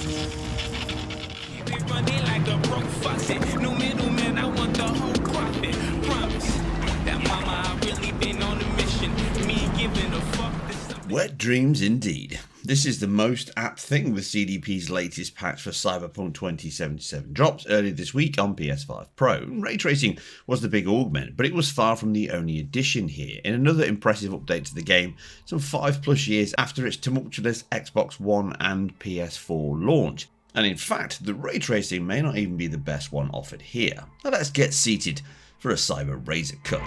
Keep it running like a broke faucet. No middleman, I want the whole profit. Promise that mama, I really been on a mission. Me giving a fuck. Wet dreams indeed. This is the most apt thing with CDP's latest patch for Cyberpunk 2077 dropped earlier this week on PS5 Pro. Ray tracing was the big augment, but it was far from the only addition here. In another impressive update to the game, some 5+ years after its tumultuous Xbox One and PS4 launch. And in fact, the ray tracing may not even be the best one offered here. Now let's get seated for a cyber razor cut.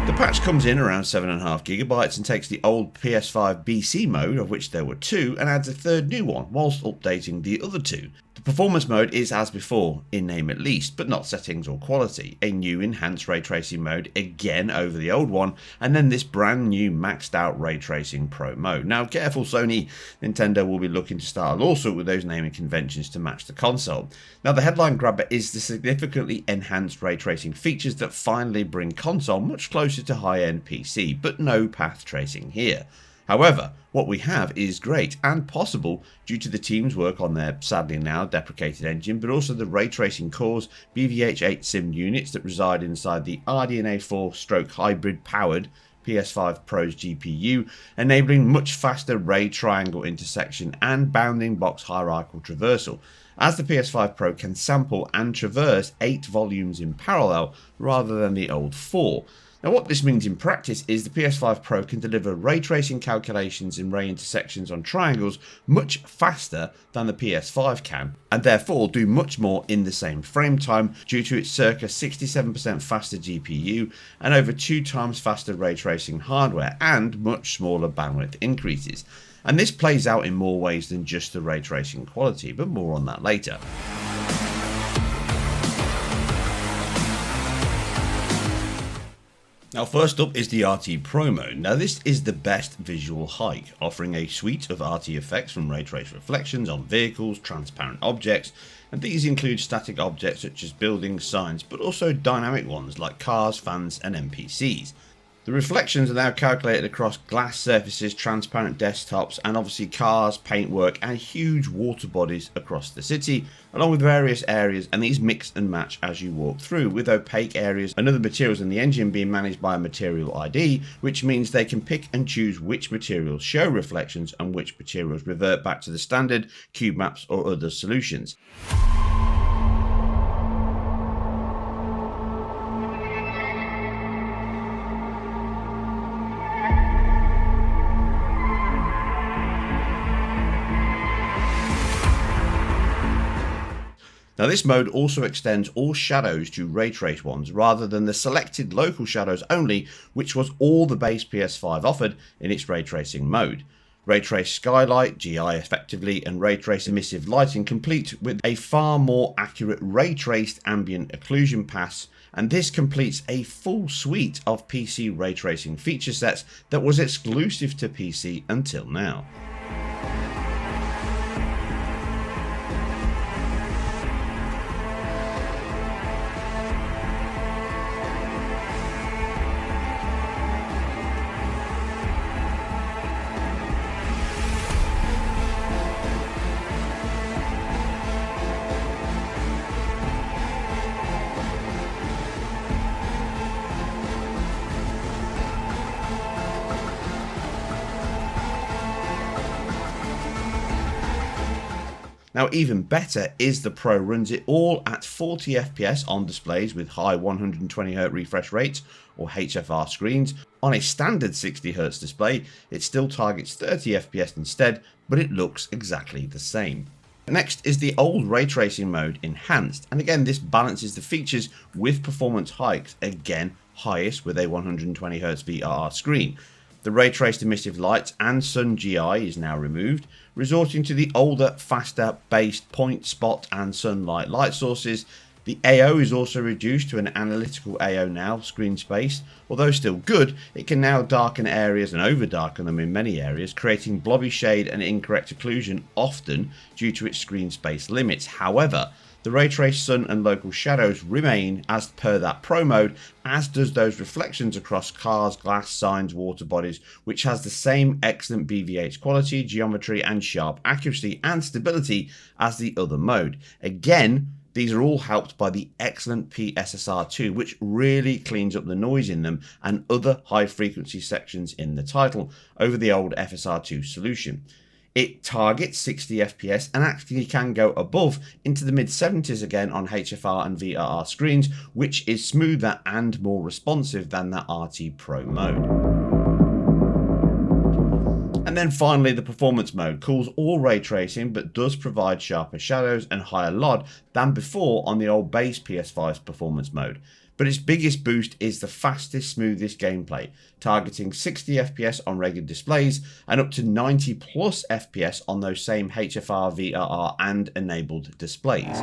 The patch comes in around 7.5GB and takes the old PS5 BC mode, of which there were 2, and adds a third new one, whilst updating the other 2. The performance mode is as before, in name at least, but not settings or quality. A new enhanced ray tracing mode, again over the old one, and then this brand new maxed out ray tracing pro mode. Now careful Sony, Nintendo will be looking to start a lawsuit with those naming conventions to match the console. Now the headline grabber is the significantly enhanced ray tracing features that finally bring console much closer to high-end PC, but no path tracing here. However, what we have is great and possible due to the team's work on their sadly now deprecated engine, but also the ray tracing cores, BVH8 sim units that reside inside the RDNA 4 hybrid powered PS5 Pro's GPU, enabling much faster ray triangle intersection and bounding box hierarchical traversal, as the PS5 Pro can sample and traverse 8 volumes in parallel rather than the old 4. Now what this means in practice is the PS5 Pro can deliver ray tracing calculations and ray intersections on triangles much faster than the PS5 can, and therefore do much more in the same frame time due to its circa 67% faster GPU and over 2 times faster ray tracing hardware and much smaller bandwidth increases. And this plays out in more ways than just the ray tracing quality, but more on that later. Now first up is the RT Pro mode. Now this is the best visual hike, offering a suite of RT effects from ray trace reflections on vehicles, transparent objects, and these include static objects such as buildings, signs, but also dynamic ones like cars, fans and NPCs. The reflections are now calculated across glass surfaces, transparent desktops, and obviously cars, paintwork, and huge water bodies across the city, along with various areas, and these mix and match as you walk through, with opaque areas and other materials in the engine being managed by a material ID, which means they can pick and choose which materials show reflections and which materials revert back to the standard cube maps or other solutions. Now this mode also extends all shadows to ray trace ones rather than the selected local shadows only, which was all the base PS5 offered in its ray tracing mode. Ray trace skylight, GI effectively, and ray trace emissive lighting complete with a far more accurate ray traced ambient occlusion pass, and this completes a full suite of PC ray tracing feature sets that was exclusive to PC until now. Now even better is the Pro runs it all at 40 FPS on displays with high 120Hz refresh rates or HFR screens. On a standard 60Hz display it still targets 30 FPS instead, but it looks exactly the same. Next is the old ray tracing mode enhanced, and again this balances the features with performance hikes, again highest with a 120Hz VRR screen. The ray traced emissive lights and sun GI is now removed, resorting to the older, faster based point, spot and sunlight light sources. The AO is also reduced to an analytical AO now, screen space. Although still good, it can now darken areas and over darken them in many areas, creating blobby shade and incorrect occlusion often due to its screen space limits. However, The ray trace sun and local shadows remain as per that Pro mode, as does those reflections across cars, glass, signs, water bodies, which has the same excellent BVH quality, geometry and sharp accuracy and stability as the other mode. Again, these are all helped by the excellent PSSR2, which really cleans up the noise in them and other high frequency sections in the title over the old FSR2 solution. It targets 60 FPS and actually can go above into the mid 70s again on HFR and VRR screens, which is smoother and more responsive than the RT Pro mode. And then finally, the performance mode calls all ray tracing but does provide sharper shadows and higher LOD than before on the old base PS5's performance mode. But its biggest boost is the fastest, smoothest gameplay, targeting 60 FPS on regular displays and up to 90 plus FPS on those same HFR, VRR and enabled displays.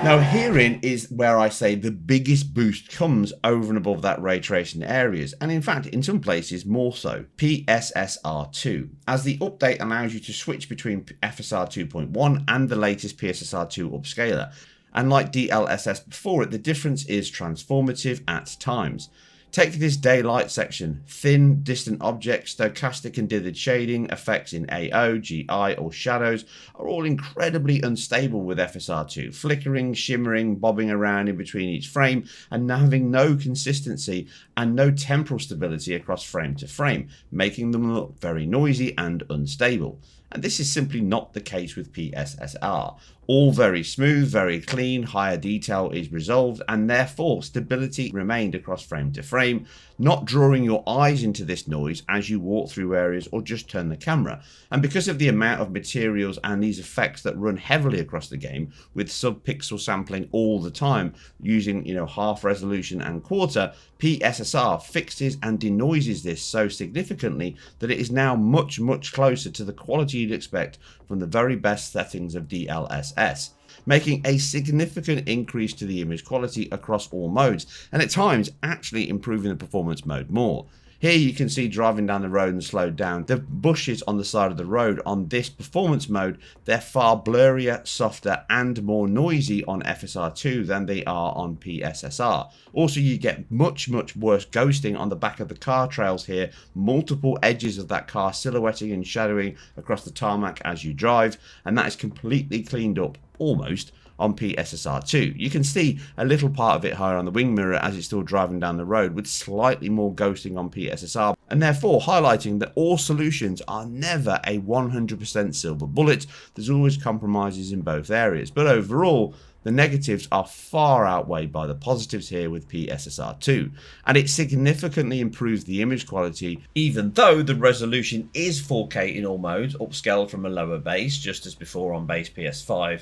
Now herein is where I say the biggest boost comes over and above that ray tracing areas, and in fact in some places more so, PSSR2, as the update allows you to switch between FSR2.1 and the latest PSSR2 upscaler. And like DLSS before it, the difference is transformative at times. Take this daylight section. Thin, distant objects, stochastic and dithered shading, effects in AO, GI or shadows are all incredibly unstable with FSR2, flickering, shimmering, bobbing around in between each frame and having no consistency and no temporal stability across frame to frame, making them look very noisy and unstable. And this is simply not the case with PSSR. All very smooth, very clean, higher detail is resolved, and therefore stability remained across frame to frame, not drawing your eyes into this noise as you walk through areas or just turn the camera. And because of the amount of materials and these effects that run heavily across the game, with sub-pixel sampling all the time, using half resolution and quarter, PSSR fixes and denoises this so significantly that it is now much closer to the quality you'd expect from the very best settings of DLSS, making a significant increase to the image quality across all modes, and at times actually improving the performance mode more. Here you can see driving down the road and slowed down. The bushes on the side of the road on this performance mode, they're far blurrier, softer and more noisy on FSR2 than they are on PSSR. Also, you get much worse ghosting on the back of the car trails here, multiple edges of that car silhouetting and shadowing across the tarmac as you drive, and that is completely cleaned up almost on PSSR2. You can see a little part of it higher on the wing mirror as it's still driving down the road, with slightly more ghosting on PSSR, and therefore highlighting that all solutions are never a 100% silver bullet. There's always compromises in both areas, but overall the negatives are far outweighed by the positives here with PSSR2, and it significantly improves the image quality, even though the resolution is 4K in all modes, upscaled from a lower base, just as before on base PS5.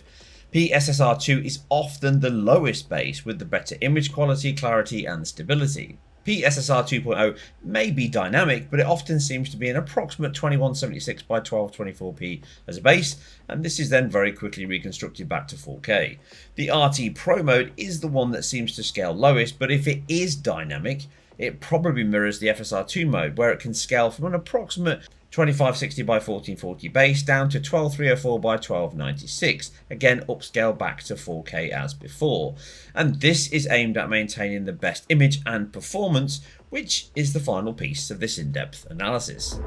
PSSR2 is often the lowest base with the better image quality, clarity and stability. PSSR 2.0 may be dynamic, but it often seems to be an approximate 2176 by 1224p as a base, and this is then very quickly reconstructed back to 4K. The RT Pro mode is the one that seems to scale lowest, but if it is dynamic, it probably mirrors the FSR2 mode, where it can scale from an approximate 2560 by 1440 base down to 12304 by 1296, again upscale back to 4K as before. And this is aimed at maintaining the best image and performance, which is the final piece of this in-depth analysis.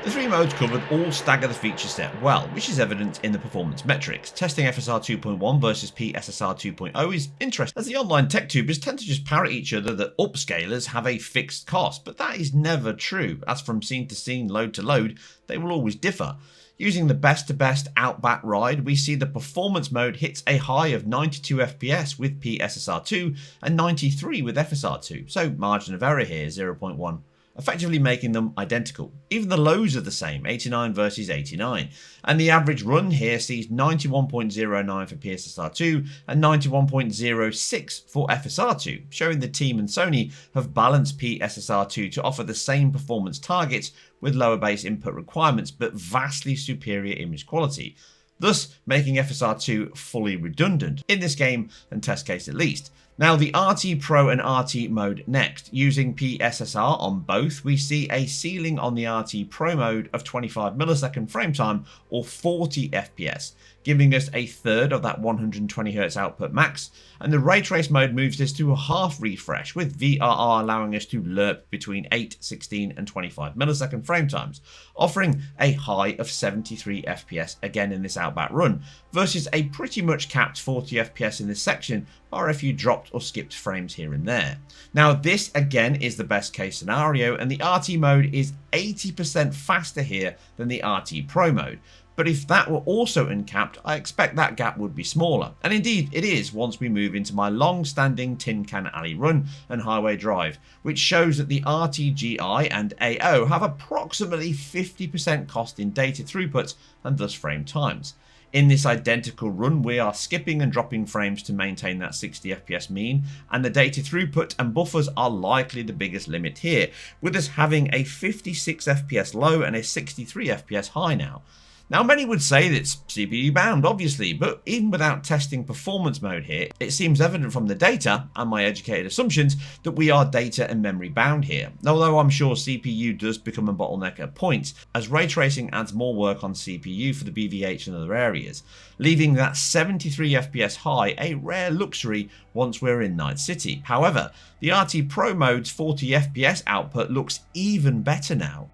The three modes covered all stagger the feature set well, which is evident in the performance metrics. Testing FSR 2.1 versus PSSR 2.0 is interesting, as the online tech tubers tend to just parrot each other that upscalers have a fixed cost, but that is never true, as from scene to scene, load to load, they will always differ. Using the best to best outback ride, we see the performance mode hits a high of 92 FPS with PSSR2 and 93 with FSR2, so margin of error here 0.1. Effectively making them identical. Even the lows are the same, 89 versus 89, and the average run here sees 91.09 for PSSR2 and 91.06 for FSR2, showing the team and Sony have balanced PSSR2 to offer the same performance targets with lower base input requirements but vastly superior image quality. thus making FSR2 fully redundant, in this game and test case at least. Now the RT Pro and RT mode next. Using PSSR on both, we see a ceiling on the RT Pro mode of 25 millisecond frame time or 40 FPS, giving us a third of that 120Hz output max, and the Ray Trace mode moves this to a half refresh, with VRR allowing us to lerp between 8, 16 and 25 millisecond frame times, offering a high of 73 FPS again in this outback run, versus a pretty much capped 40 FPS in this section, or if you dropped or skipped frames here and there. Now this again is the best case scenario, and the RT mode is 80% faster here than the RT Pro mode. But if that were also uncapped, I expect that gap would be smaller. And indeed it is once we move into my long-standing Tin Can Alley run and Highway Drive, which shows that the RTGI and AO have approximately 50% cost in data throughput and thus frame times. In this identical run, we are skipping and dropping frames to maintain that 60 FPS mean, and the data throughput and buffers are likely the biggest limit here, with us having a 56 FPS low and a 63 FPS high now. Now many would say that it's CPU bound obviously, but even without testing performance mode here, it seems evident from the data and my educated assumptions that we are data and memory bound here, although I'm sure CPU does become a bottleneck at points as ray tracing adds more work on CPU for the BVH and other areas, leaving that 73 FPS high a rare luxury once we're in Night City. However, the RT Pro mode's 40 FPS output looks even better now,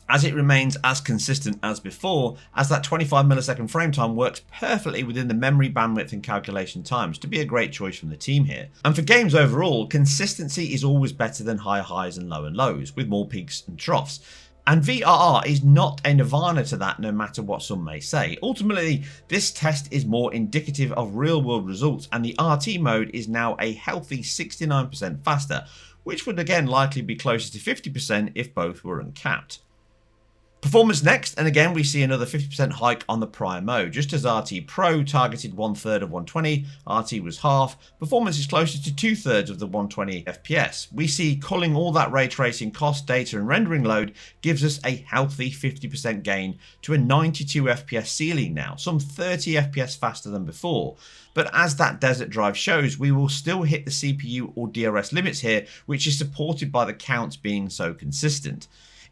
as it remains as consistent as before, as that 25 millisecond frame time works perfectly within the memory bandwidth and calculation times to be a great choice from the team here. And for games overall, consistency is always better than high highs and low lows, with more peaks and troughs. And VRR is not a nirvana to that, no matter what some may say. Ultimately, this test is more indicative of real world results, and the RT mode is now a healthy 69% faster, which would again likely be closer to 50% if both were uncapped. Performance next, and again we see another 50% hike on the prior mode. Just as RT Pro targeted 1/3 of 120, RT was half, performance is closer to 2/3 of the 120 FPS. We see culling all that ray tracing cost, data and rendering load gives us a healthy 50% gain to a 92 FPS ceiling now, some 30 FPS faster than before. But as that desert drive shows, we will still hit the CPU or DRS limits here, which is supported by the counts being so consistent.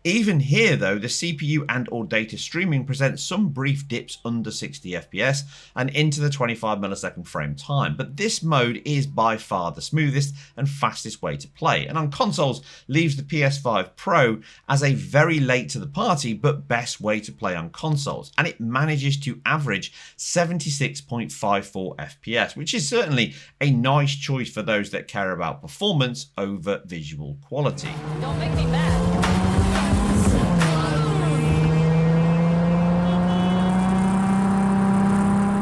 Even here though, the CPU and or data streaming presents some brief dips under 60 FPS and into the 25 millisecond frame time, but this mode is by far the smoothest and fastest way to play, and on consoles leaves the PS5 Pro as a very late to the party but best way to play on consoles, and it manages to average 76.54 FPS, which is certainly a nice choice for those that care about performance over visual quality. Don't make me mad.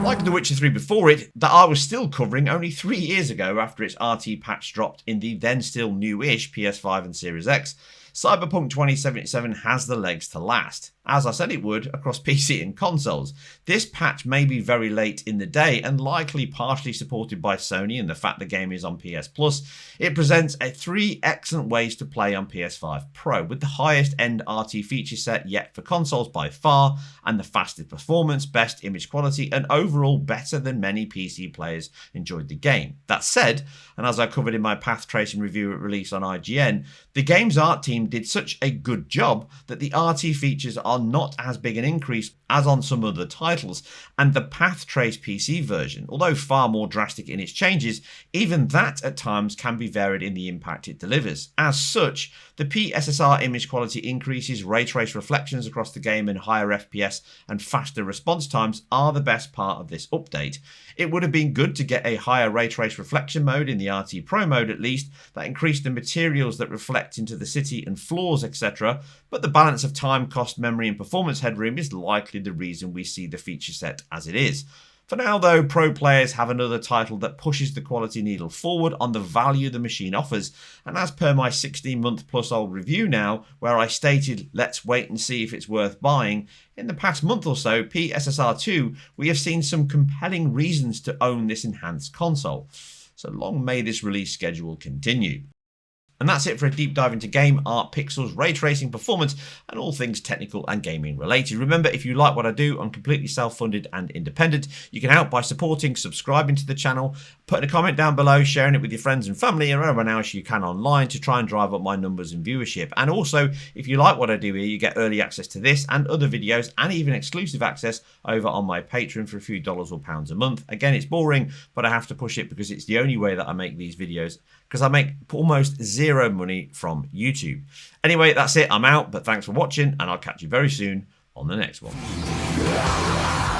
Like The Witcher 3 before it, that I was still covering only 3 years ago after its RT patch dropped in the then still new-ish PS5 and Series X, Cyberpunk 2077 has the legs to last, as I said it would across PC and consoles. This patch may be very late in the day and likely partially supported by Sony and the fact the game is on PS Plus. It presents 3 excellent ways to play on PS5 Pro, with the highest end RT feature set yet for consoles by far, and the fastest performance, best image quality, and overall better than many PC players enjoyed the game. That said, and as I covered in my path tracing review at release on IGN, the game's art team did such a good job that the RT features are not as big an increase as on some other titles, and the path trace PC version, although far more drastic in its changes, even that at times can be varied in the impact it delivers. As such, the PSSR image quality increases, ray trace reflections across the game, and higher FPS and faster response times are the best part of this update. It would have been good to get a higher ray trace reflection mode in the RT Pro mode at least, that increased the materials that reflect into the city and floors, etc., but the balance of time, cost, memory and performance headroom is likely the reason we see the feature set as it is. For now though, pro players have another title that pushes the quality needle forward on the value the machine offers, and as per my 16-month plus old review now, where I stated let's wait and see if it's worth buying, in the past month or so, PSSR2, we have seen some compelling reasons to own this enhanced console. So long may this release schedule continue. And that's it for a deep dive into game, art, pixels, ray tracing, performance, and all things technical and gaming related. Remember, if you like what I do, I'm completely self-funded and independent. You can help by supporting, subscribing to the channel, putting a comment down below, sharing it with your friends and family, and everyone else you can online to try and drive up my numbers and viewership. And also, if you like what I do here, you get early access to this and other videos, and even exclusive access over on my Patreon for a few dollars or pounds a month. Again, it's boring, but I have to push it because it's the only way that I make these videos, because I make almost zero money from YouTube. Anyway, that's it. I'm out, but thanks for watching, and I'll catch you very soon on the next one.